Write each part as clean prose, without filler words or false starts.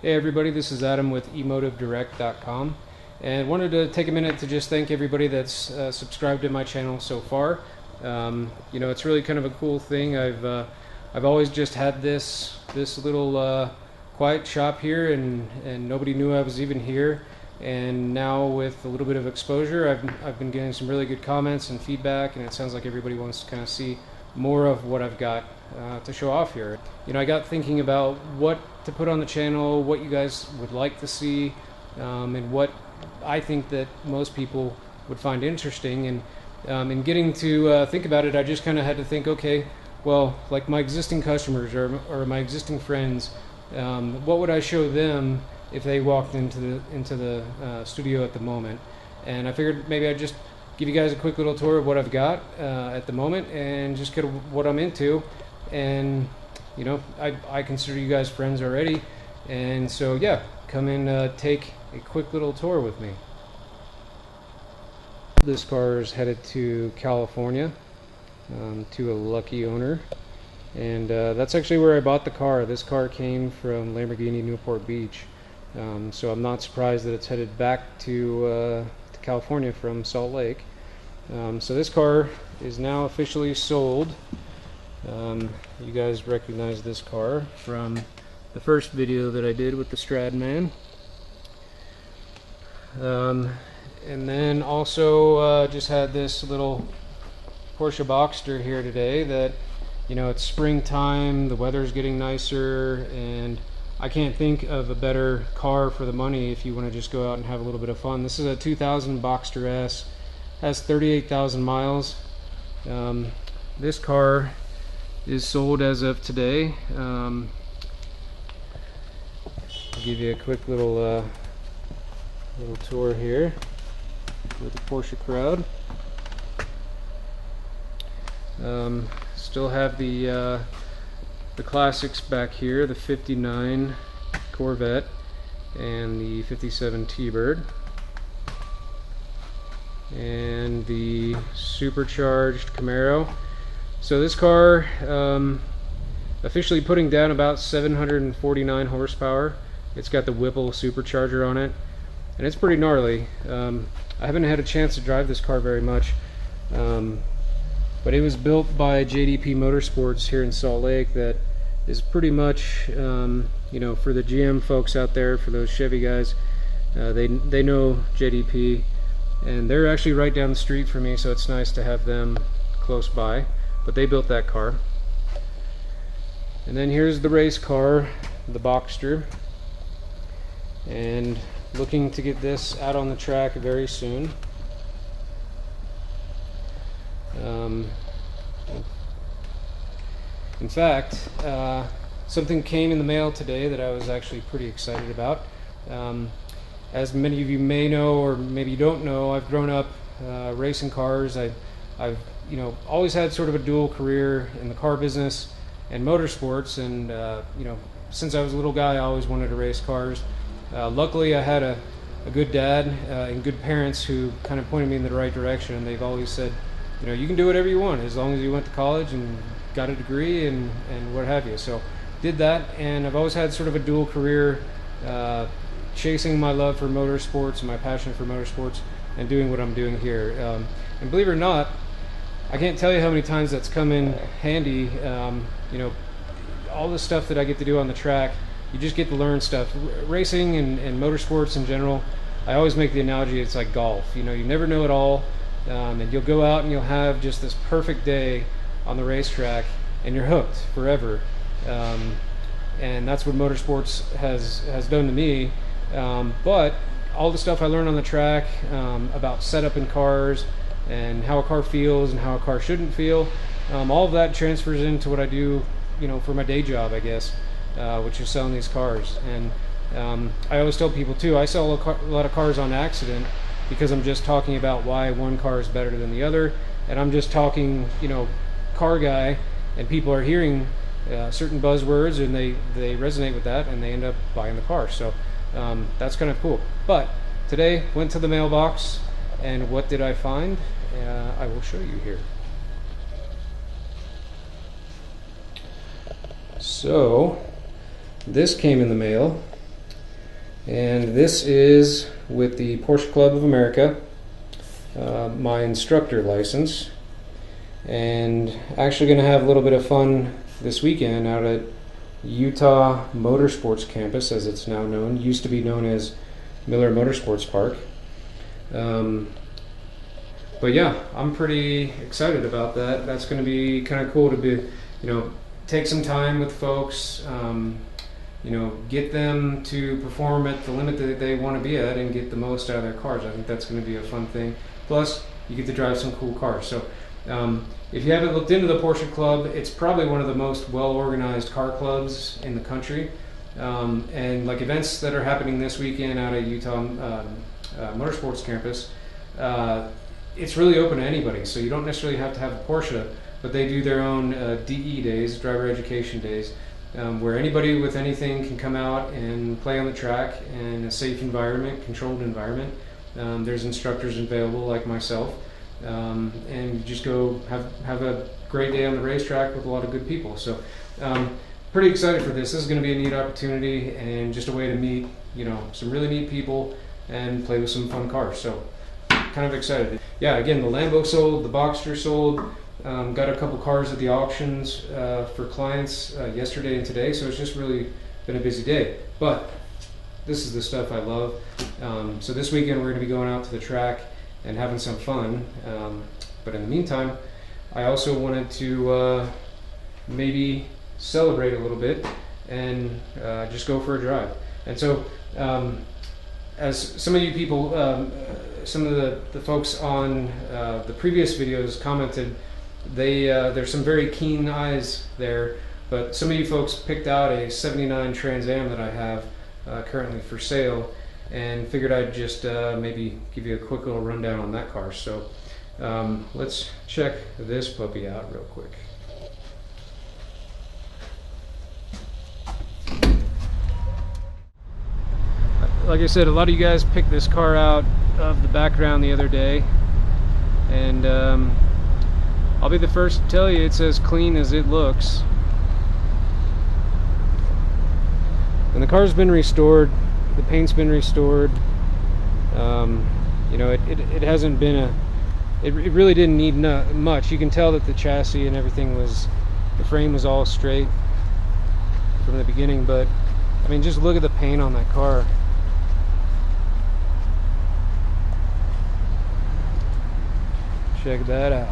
Hey everybody, this is Adam with EmotiveDirect.com, and wanted to take a minute to just thank everybody that's subscribed to my channel so far. You know, it's really kind of a cool thing. I've always just had this little quiet shop here, and nobody knew I was even here. And now with a little bit of exposure, I've been getting some really good comments and feedback, and it sounds like everybody wants to kind of see more of what I've got to show off here. You know, I got thinking about what to put on the channel, what you guys would like to see, and what I think that most people would find interesting. And in getting to think about it, I just kind of had to think, okay, well, like my existing customers or my existing friends, what would I show them if they walked into the studio at the moment? And I figured maybe I'd just give you guys a quick little tour of what I've got at the moment, and just kind of what I'm into. And you know, I consider you guys friends already, and so yeah, come and take a quick little tour with me. This car is headed to California, to a lucky owner, and that's actually where I bought the car. This car came from Lamborghini Newport Beach, so I'm not surprised that it's headed back to California from Salt Lake. So this car is now officially sold. You guys recognize this car from the first video that I did with the Stradman. And then also just had this little Porsche Boxster here today that, you know, it's springtime, the weather's getting nicer, and I can't think of a better car for the money if you want to just go out and have a little bit of fun. This is a 2000 Boxster S, has 38,000 miles. This car is sold as of today. I'll give you a quick little tour here with the Porsche crowd. Still have the classics back here, the 59 Corvette and the 57 T-Bird, and the supercharged Camaro. So this car officially putting down about 749 horsepower. It's got the Whipple supercharger on it, and it's pretty gnarly. I haven't had a chance to drive this car very much, but it was built by JDP Motorsports here in Salt Lake. That is pretty much, you know, for the GM folks out there, for those Chevy guys, they know JDP, and they're actually right down the street from me, so it's nice to have them close by. But they built that car. And then here's the race car, the Boxster, and looking to get this out on the track very soon. In fact, something came in the mail today that I was actually pretty excited about. As many of you may know, or maybe you don't know, I've grown up racing cars. I've you know, always had sort of a dual career in the car business and motorsports, and you know, since I was a little guy, I always wanted to race cars. Luckily, I had a good dad and good parents who kind of pointed me in the right direction, and they've always said, you know, you can do whatever you want as long as you went to college and got a degree and what have you. So did that, and I've always had sort of a dual career, chasing my love for motorsports and my passion for motorsports, and doing what I'm doing here. And believe it or not, I can't tell you how many times that's come in handy. You know, all the stuff that I get to do on the track, you just get to learn stuff. Racing and motorsports in general, I always make the analogy, it's like golf. You know, you never know it all, and you'll go out and you'll have just this perfect day on the racetrack, and you're hooked forever. And that's what motorsports has done to me. But all the stuff I learned on the track about setup in cars, and how a car feels and how a car shouldn't feel, all of that transfers into what I do, you know, for my day job, I guess, which is selling these cars. And I always tell people too, I sell a lot of cars on accident, because I'm just talking about why one car is better than the other, and I'm just talking, you know, car guy, and people are hearing certain buzzwords, and they resonate with that, and they end up buying the car. So that's kind of cool. But today, went to the mailbox, and what did I find? I will show you here. So this came in the mail. And this is with the Porsche Club of America, my instructor license, and actually going to have a little bit of fun this weekend out at Utah Motorsports Campus, as it's now known. Used to be known as Miller Motorsports Park. But yeah, I'm pretty excited about that. That's going to be kind of cool to be, take some time with folks, get them to perform at the limit that they want to be at and get the most out of their cars. I think that's going to be a fun thing. Plus, you get to drive some cool cars. So if you haven't looked into the Porsche Club, it's probably one of the most well-organized car clubs in the country. And like events that are happening this weekend out at Utah Motorsports Campus, it's really open to anybody. So you don't necessarily have to have a Porsche, but they do their own DE days, driver education days, where anybody with anything can come out and play on the track in a safe environment, controlled environment. There's instructors available like myself, and just go have a great day on the racetrack with a lot of good people. So pretty excited for this. This is going to be a neat opportunity and just a way to meet some really neat people and play with some fun cars. So kind of excited. Yeah, again, the Lambo sold, the Boxster sold. Got a couple cars at the auctions for clients yesterday and today, so it's just really been a busy day. But this is the stuff I love. So this weekend we're going to be going out to the track and having some fun. But in the meantime, I also wanted to maybe celebrate a little bit and just go for a drive. And so as some of you people, some of the folks on the previous videos commented, there's some very keen eyes there, but some of you folks picked out a 79 Trans Am that I have currently for sale, and figured I'd just maybe give you a quick little rundown on that car. So let's check this puppy out real quick. Like I said, a lot of you guys picked this car out of the background the other day, and I'll be the first to tell you it's as clean as it looks. And the car's been restored, the paint's been restored. It hasn't been it really didn't need much. You can tell that the chassis and everything the frame was all straight from the beginning, but I mean, just look at the paint on that car. Check that out.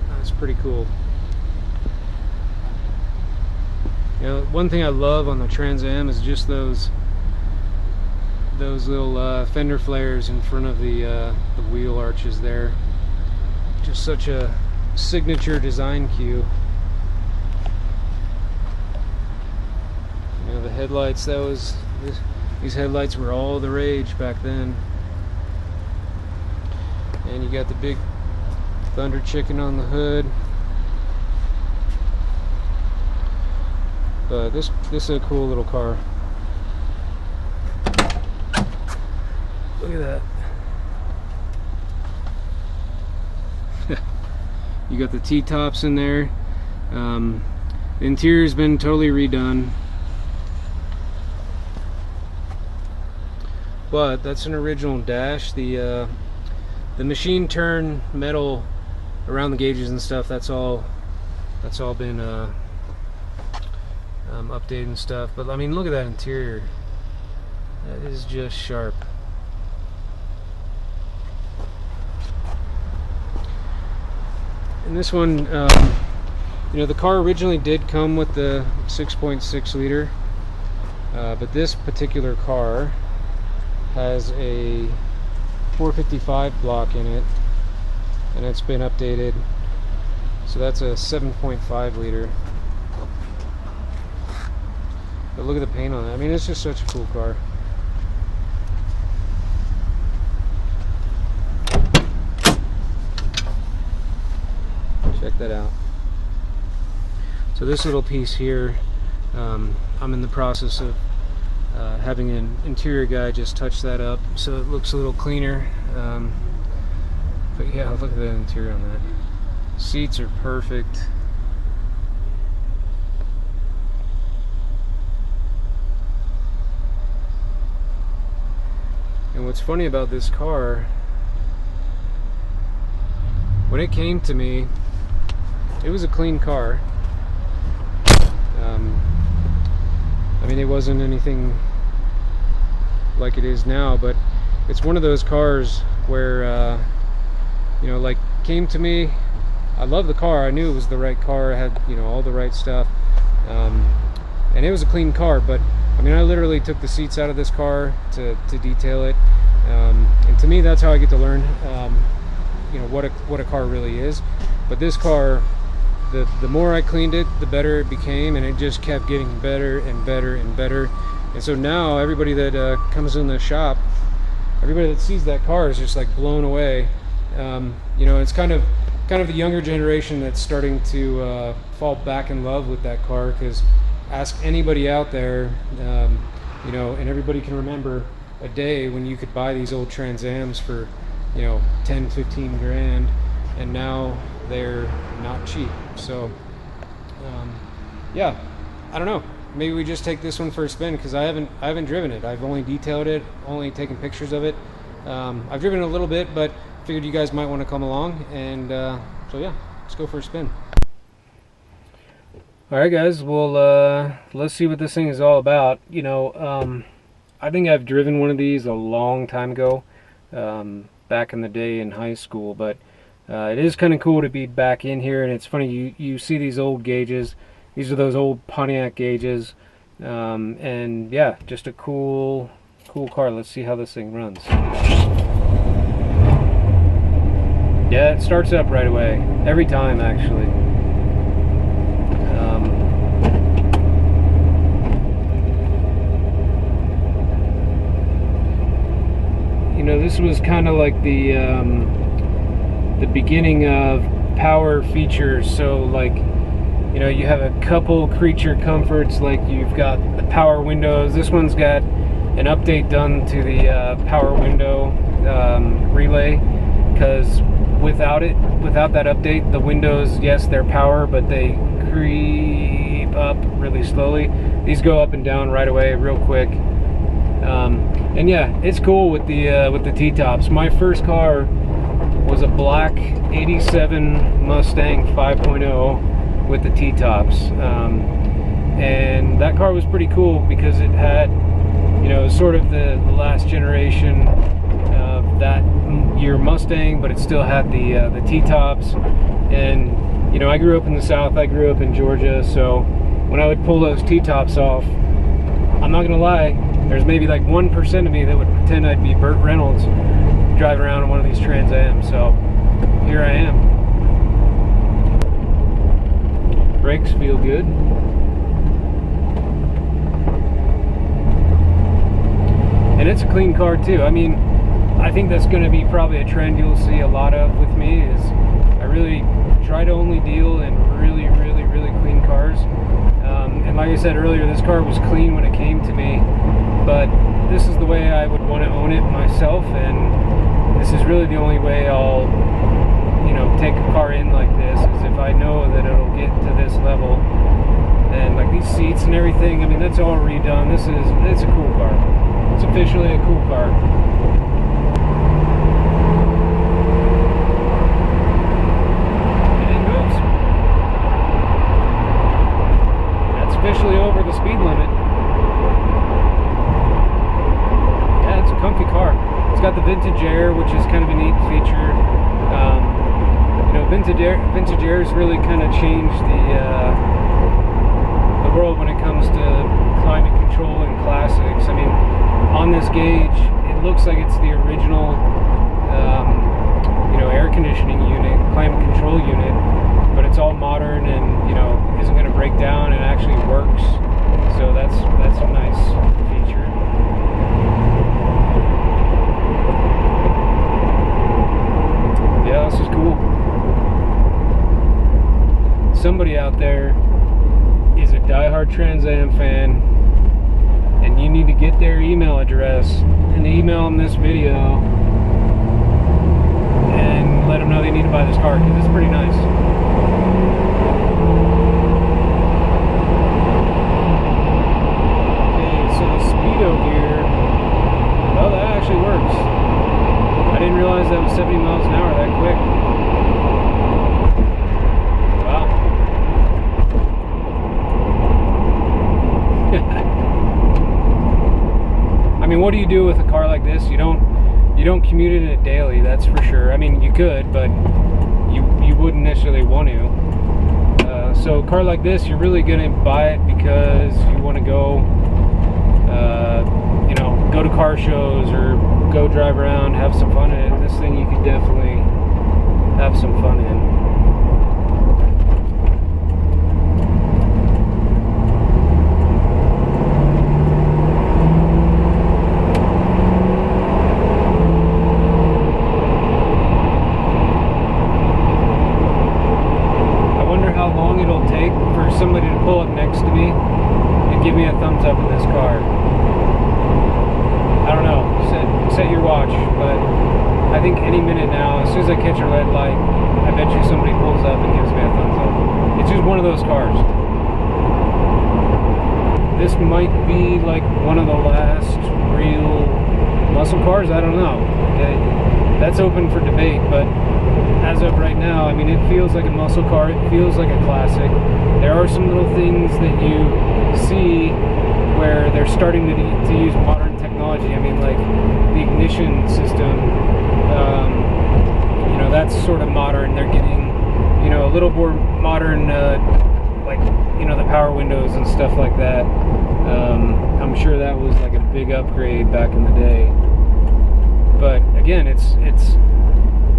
That's pretty cool. One thing I love on the Trans Am is just those little fender flares in front of the wheel arches there. Just such a signature design cue. The headlights, these headlights were all the rage back then. And you got the big Thunder Chicken on the hood. But this is a cool little car. Look at that. You got the T-tops in there. The interior's been totally redone. But that's an original dash. The machine turn metal around the gauges and stuff, that's all been updated and stuff. But I mean, look at that interior. That is just sharp. And this one, the car originally did come with the 6.6 liter, but this particular car has a 455 block in it, and it's been updated, so that's a 7.5 liter. But look at the paint on it. I mean, it's just such a cool car. Check that out. So this little piece here, I'm in the process of having an interior guy just touch that up so it looks a little cleaner. But yeah, look at the interior on that. Seats are perfect. And what's funny about this car, when it came to me, it was a clean car. I mean, it wasn't anything like it is now, but it's one of those cars where, you know, like, came to me. I love the car. I knew it was the right car. It had, you know, all the right stuff, and it was a clean car. But I mean, I literally took the seats out of this car to detail it, and to me, that's how I get to learn, you know, what a car really is. But this car, the more I cleaned it, the better it became, and it just kept getting better and better and better. And so now everybody that comes in the shop, everybody that sees that car is just like blown away. You know, it's kind of the younger generation that's starting to fall back in love with that car, because ask anybody out there, you know, and everybody can remember a day when you could buy these old Trans Ams for, you know, 10-15 grand, and now they're not cheap. So yeah, I don't know, maybe we just take this one for a spin, because I haven't driven it. I've only detailed it, only taken pictures of it. I've driven it a little bit, but figured you guys might want to come along, and so yeah, let's go for a spin. Alright guys, well, let's see what this thing is all about. You know, I think I've driven one of these a long time ago, back in the day in high school, but it is kind of cool to be back in here. And it's funny, you see these old gauges. These are those old Pontiac gauges, and yeah, just a cool car. Let's see how this thing runs. Yeah, it starts up right away, every time actually. You know, this was kind of like the beginning of power features. So like, you know, you have a couple creature comforts, like you've got the power windows. This one's got an update done to the power window relay, because without that update, the windows, yes, they're power, but they creep up really slowly. These go up and down right away, real quick. And yeah, it's cool with the T-tops. My first car was a black 87 Mustang 5.0 with the T-tops, and that car was pretty cool because it had, you know, sort of the last generation of that year Mustang, but it still had the T-tops. And you know, I grew up in the South. I grew up in Georgia, so when I would pull those T-tops off, I'm not gonna lie, there's maybe like 1% of me that would pretend I'd be Burt Reynolds driving around in one of these Trans Ams. So here I am. Brakes feel good. And it's a clean car too. I mean, I think that's going to be probably a trend you'll see a lot of with me, is I really try to only deal in really clean cars. And like I said earlier, this car was clean when it came to me, but this is the way I would want to own it myself, and this is really the only way I'll, you know, take a car in like this, is if I know that it'll get to this level. And like these seats and everything, I mean, that's all redone. It's a cool car. It's officially a cool car. And it moves. That's officially over the speed limit. Yeah, it's a comfy car. It's got the vintage air, which is kind of a neat feature. You know, vintage air has really kind of changed the world when it comes to climate control and classics. I mean, on this gauge, it looks like it's the original, you know, air conditioning unit, climate control unit, but it's all modern and, you know, isn't going to break down and actually works. So that's a nice feature. Yeah, this is cool. Somebody out there is a diehard Trans Am fan, and you need to get their email address and email them this video and let them know they need to buy this car because it's pretty nice. Okay, so the speedo gear, well, that actually works. I didn't realize that was 70 miles an hour that quick. Wow. I mean, what do you do with a car like this? You don't commute in it daily, that's for sure. I mean, you could, but you wouldn't necessarily want to. So a car like this, you're really gonna buy it because you want to go, you know, go to car shows or go drive around, have some fun in it. This thing you could definitely have some fun in. Somebody to pull up next to me and give me a thumbs up in this car. I don't know, set your watch, but I think any minute now, as soon as I catch a red light, I bet you somebody pulls up and gives me a thumbs up. It's just one of those cars. This might be like one of the last real muscle cars, I don't know. That's open for debate, but as of right now, I mean, it feels like a muscle car, it feels like a classic. There are some little things that you see where they're starting to use modern technology. I mean, like the ignition system, you know, that's sort of modern. They're getting, you know, a little more modern, like, you know, the power windows and stuff like that. I'm sure that was like a big upgrade back in the day. But again, it's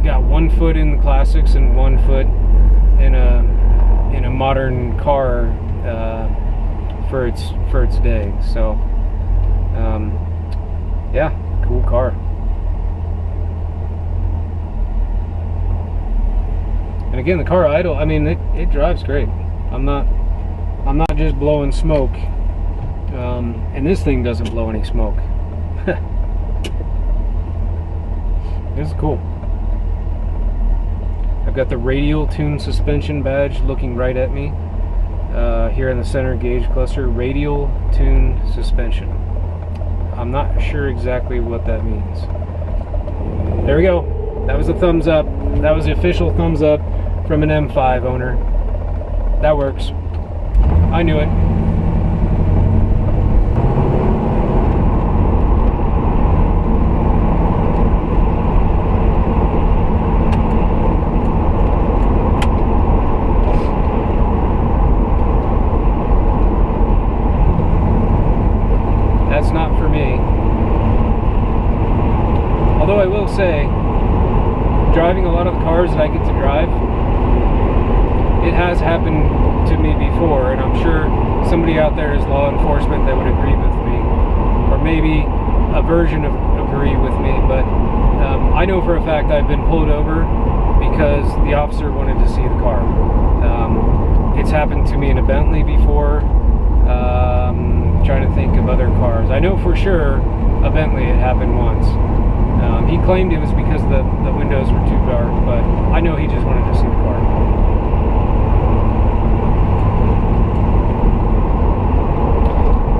got 1 foot in the classics and 1 foot in a modern car for its day. So yeah, cool car. And again, the car idle, I mean, it drives great. I'm not just blowing smoke, and this thing doesn't blow any smoke. This is cool. I've got the radial tune suspension badge looking right at me here in the center gauge cluster. Radial tune suspension. I'm not sure exactly what that means. There we go. That was a thumbs up. That was the official thumbs up from an M5 owner. That works. I knew it. Not for me. Although I will say, driving a lot of the cars that I get to drive, it has happened to me before, and I'm sure somebody out there is law enforcement that would agree with me, or maybe a version of agree with me, but I know for a fact I've been pulled over because the officer wanted to see the car. It's happened to me in a Bentley before. Trying to think of other cars. I know for sure a Bentley, it happened once. He claimed it was because the windows were too dark, but I know he just wanted to see the car.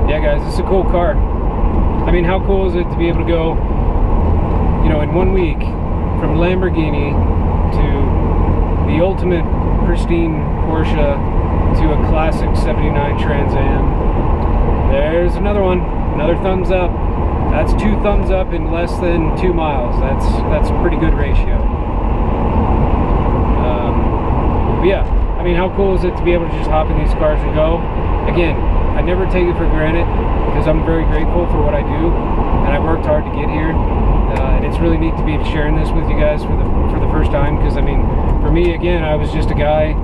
Yeah, guys, it's a cool car. I mean, how cool is it to be able to go, you know, in 1 week from Lamborghini to the ultimate pristine Porsche to a classic 79 Trans Am. There's another one, another thumbs up. That's 2 thumbs up in less than 2 miles. That's a pretty good ratio. But yeah, I mean, how cool is it to be able to just hop in these cars and go? Again, I never take it for granted because I'm very grateful for what I do, and I've worked hard to get here. And it's really neat to be sharing this with you guys for the first time, because I mean, for me, again, I was just a guy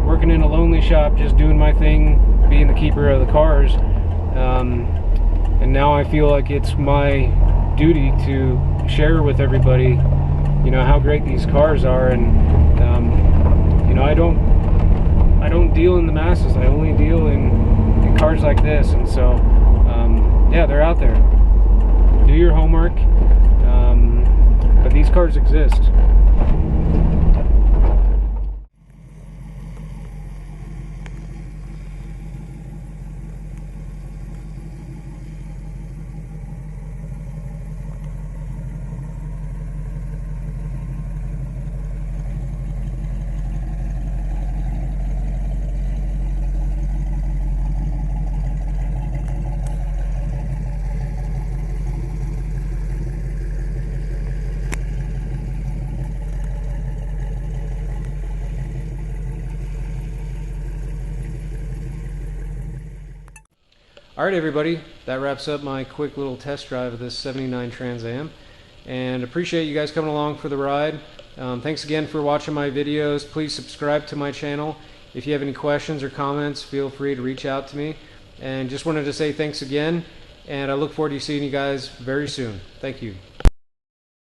working in a lonely shop, just doing my thing, being the keeper of the cars. And now I feel like it's my duty to share with everybody, you know, how great these cars are. And you know, I don't deal in the masses. I only deal in cars like this. And so yeah, they're out there. Do your homework. But these cars exist. Alright everybody, that wraps up my quick little test drive of this 79 Trans Am, and appreciate you guys coming along for the ride. Thanks again for watching my videos. Please subscribe to my channel. If you have any questions or comments, feel free to reach out to me. And just wanted to say thanks again, and I look forward to seeing you guys very soon. Thank you.